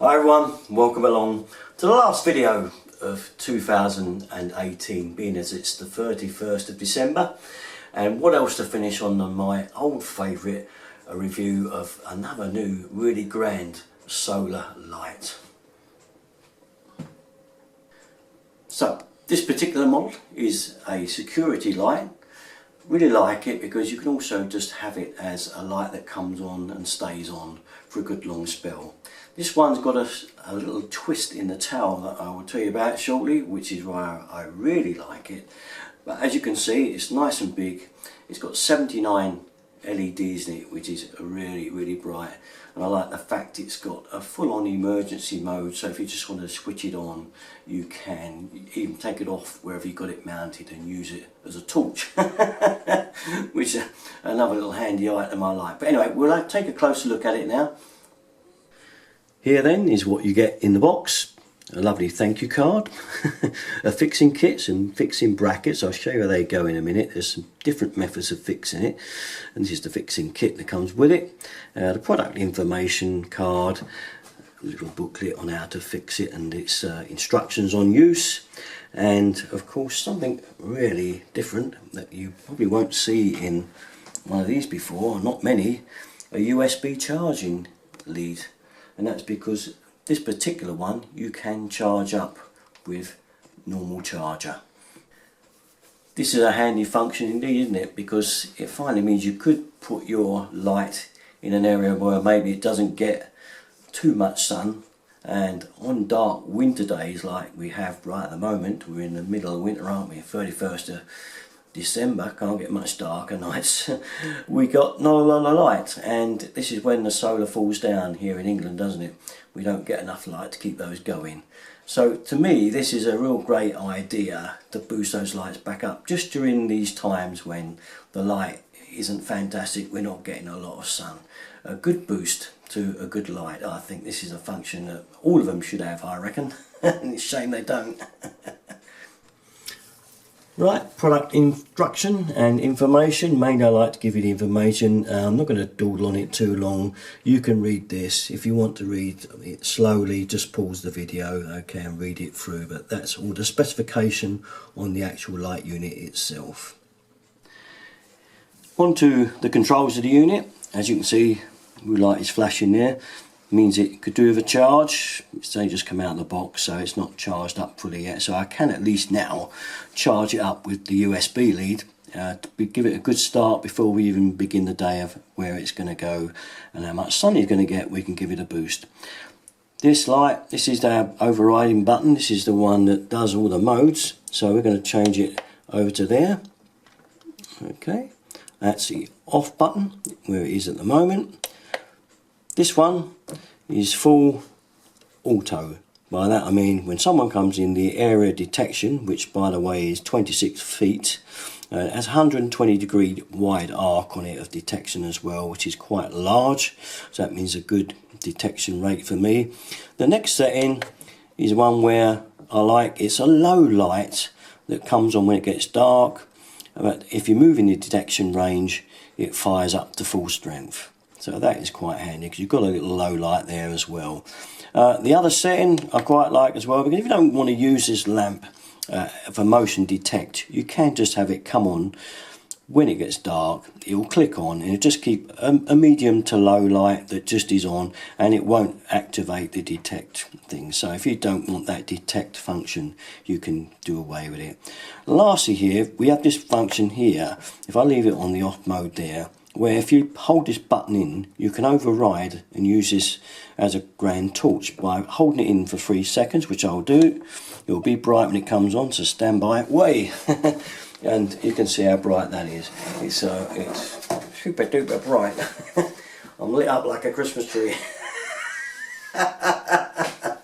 Hi everyone, welcome along to the last video of 2018, being as it's the 31st of December. And what else to finish on than my old favourite, a review of another new really grand solar light. So this particular model is a security light. Really like it because you can also just have it as a light that comes on and stays on for a good long spell. This one's got a little twist in the towel that I will tell you about shortly, which is why I really like it. But as you can see, it's nice and big. It's got 79 LEDs in it, which is really bright. And I like the fact it's got a full-on emergency mode, so if you just want to switch it on, you can even take it off wherever you got it mounted and use it as a torch, which is another little handy item I like. But anyway, we'll take a closer look at it now. Here then is what you get in the box. A lovely thank you card, a fixing kit, some fixing brackets. I'll show you how they go in a minute. There's some different methods of fixing it, and this is the fixing kit that comes with it. The product information card, a little booklet on how to fix it and its instructions on use, and of course something really different that you probably won't see in one of these before, not many, a USB charging lead. And that's because this particular one you can charge up with normal charger. This is a handy function indeed, isn't it? Because it finally means you could put your light in an area where maybe it doesn't get too much sun, and on dark winter days like we have right at the moment, we're in the middle of winter, aren't we? 31st of December, can't get much darker nights. We got not a lot of light, and this is when the solar falls down here in England, doesn't it? We don't get enough light to keep those going. So to me this is a real great idea to boost those lights back up just during these times when the light isn't fantastic, we're not getting a lot of sun. A good boost to a good light. I think this is a function that all of them should have, I reckon. And it's a shame they don't. Right, product instruction and information. Mainly I like to give you the information. I'm not going to dawdle on it too long. You can read this. If you want to read it slowly, just pause the video, okay, and read it through. But that's all the specification on the actual light unit itself. On to the controls of the unit. As you can see, the light is flashing there. Means it could do with a charge. It's only just come out of the box, so it's not charged up fully yet, so I can at least now charge it up with the USB lead to give it a good start before we even begin the day of where it's going to go and how much sun it's going to get. We can give it a boost. This light, this is the overriding button. This is the one that does all the modes, so we're going to change it over to there. Okay, that's the off button where it is at the moment. This one is full auto. By that I mean when someone comes in, the area detection, which by the way is 26 feet, has 120 degree wide arc on it of detection as well, which is quite large, so that means a good detection rate for me. The next setting is one where I like, it's a low light that comes on when it gets dark, but if you move in the detection range it fires up to full strength. So that is quite handy because you've got a little low light there as well. The other setting I quite like as well, because if you don't want to use this lamp for motion detect, you can just have it come on when it gets dark. It will click on and it'll just keep a medium to low light that just is on, and it won't activate the detect thing. So if you don't want that detect function, you can do away with it. Lastly here, we have this function here. If I leave it on the off mode there, where if you hold this button in, you can override and use this as a grand torch by holding it in for 3 seconds, which I'll do. It will be bright when it comes on, so stand by it. Way! And you can see how bright that is. It's super duper bright. I'm lit up like a Christmas tree. That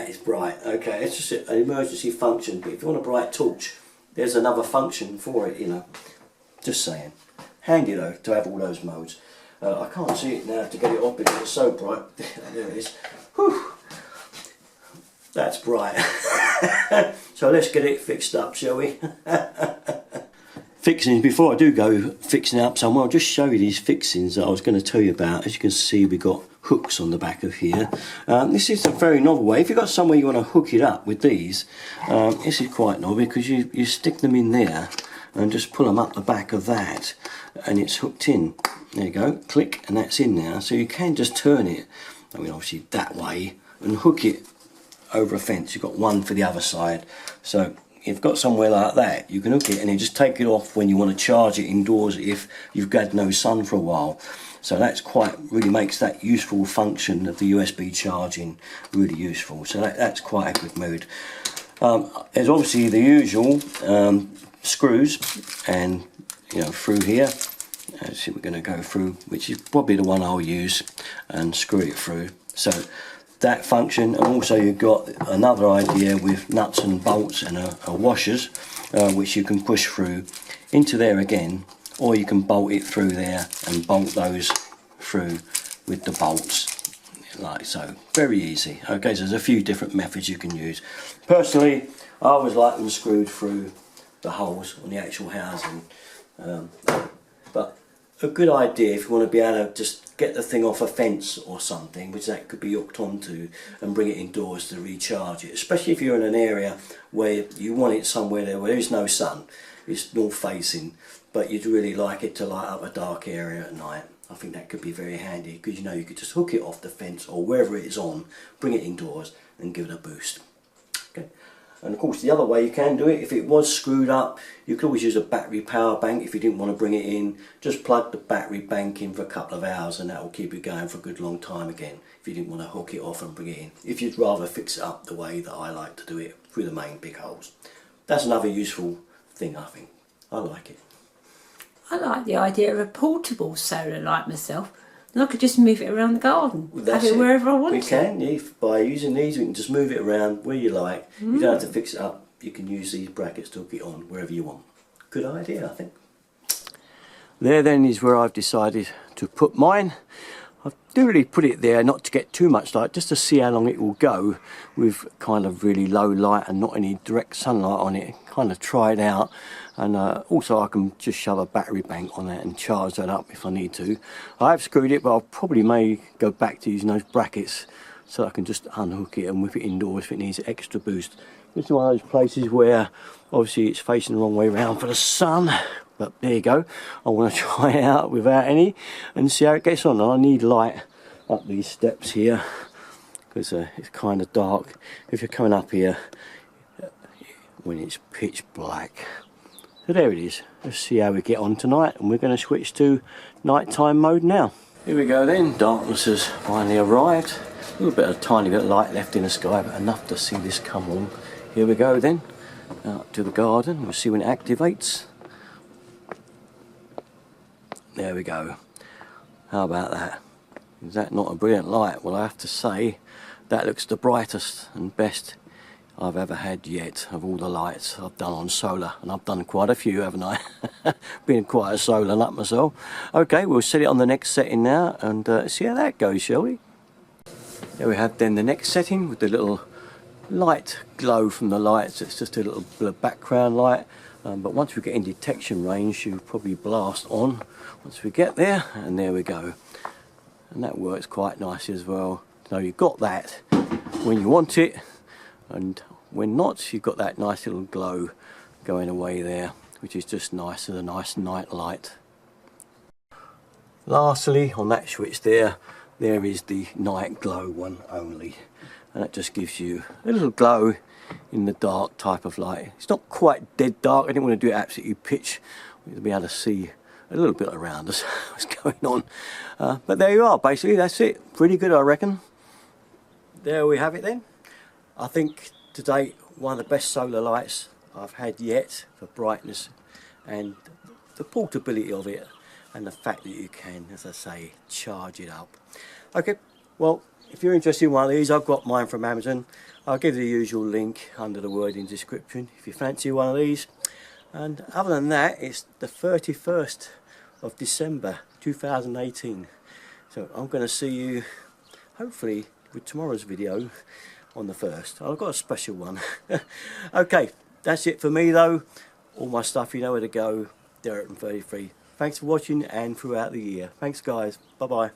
is bright. Okay, it's just an emergency function, but if you want a bright torch, there's another function for it, you know. Just saying. Handy though to have all those modes. I can't see it now to get it off because it's so bright. There it is. Whew. That's bright. So let's get it fixed up, shall we? fixings. Before I do go fixing it up somewhere, I'll just show you these fixings that I was going to tell you about. As you can see, we've got hooks on the back of here. This is a very novel way. If you've got somewhere you want to hook it up with these, this is quite novel because you stick them in there and just pull them up the back of that and it's hooked in. There you go, click, and that's in there. So you can just turn it, I mean obviously that way, and hook it over a fence. You've got one for the other side. So if you've got somewhere like that, you can hook it and then just take it off when you want to charge it indoors if you've had no sun for a while. So that's really makes that useful function of the USB charging really useful. So that's quite a good mode. There's obviously the usual screws, and through here. So we're going to go through, which is probably the one I'll use, and screw it through. So that function, and also you've got another idea with nuts and bolts and a washers, which you can push through into there again, or you can bolt it through there and bolt those through with the bolts, like so. Very easy. Okay, so there's a few different methods you can use. Personally, I always like them screwed through the holes on the actual housing, but a good idea if you want to be able to just get the thing off a fence or something, which that could be hooked onto, and bring it indoors to recharge it, especially if you're in an area where you want it somewhere there where there is no sun, it's north facing, but you'd really like it to light up a dark area at night. I think that could be very handy, because you could just hook it off the fence or wherever it is on, bring it indoors and give it a boost. Okay. And of course the other way you can do it, if it was screwed up, you could always use a battery power bank. If you didn't want to bring it in, just plug the battery bank in for a couple of hours and that will keep it going for a good long time again, if you didn't want to hook it off and bring it in. If you'd rather fix it up the way that I like to do it, through the main big holes. That's another useful thing, I think. I like it. I like the idea of a portable solar light myself. And I could just move it around the garden, have it wherever I want. We can, yeah, by using these we can just move it around where you like. You don't have to fix it up, you can use these brackets to hook it on wherever you want. Good idea, I think. There then is where I've decided to put mine. I do really put it there not to get too much light, just to see how long it will go with kind of really low light and not any direct sunlight on it. Kind of try it out, and also I can just shove a battery bank on it and charge that up if I need to. I have screwed it, but I probably may go back to using those brackets so I can just unhook it and whip it indoors if it needs extra boost. This is one of those places where obviously it's facing the wrong way around for the sun. But there you go, I want to try it out without any and see how it gets on. And I need light up these steps here because it's kind of dark if you're coming up here when it's pitch black. So there it is. Let's see how we get on tonight, and we're going to switch to nighttime mode now. Here we go then, darkness has finally arrived. A little bit of tiny bit of light left in the sky, but enough to see this come on. Here we go then, out to the garden. We'll see when it activates. There we go. How about that? Is that not a brilliant light? Well, I have to say that looks the brightest and best I've ever had yet of all the lights I've done on solar, and I've done quite a few, haven't I? Been quite a solar nut myself. Okay, we'll set it on the next setting now and see how that goes, shall we? There we have then the next setting with the little light glow from the lights. It's just a little background light, but once we get in detection range, she'll probably blast on once we get there, and there we go. And that works quite nicely as well. So you've got that when you want it, and when not, you've got that nice little glow going away there, which is just nice as a nice night light. Lastly, on that switch there is the night glow one only, and that just gives you a little glow in the dark type of light. It's not quite dead dark. I didn't want to do it absolutely pitch. We'll be able to see a little bit around us what's going on, but there you are. Basically that's it. Pretty good, I reckon. There we have it then. I think to date one of the best solar lights I've had yet for brightness and the portability of it, and the fact that you can, as I say, charge it up. Okay, well, if you're interested in one of these, I've got mine from Amazon. I'll give you the usual link under the wording description if you fancy one of these. And other than that, it's the 31st of December 2018. So I'm going to see you hopefully with tomorrow's video on the 1st. I've got a special one. Okay, that's it for me though. All my stuff, you know where to go. Derek and 33. Thanks for watching and throughout the year. Thanks guys. Bye bye.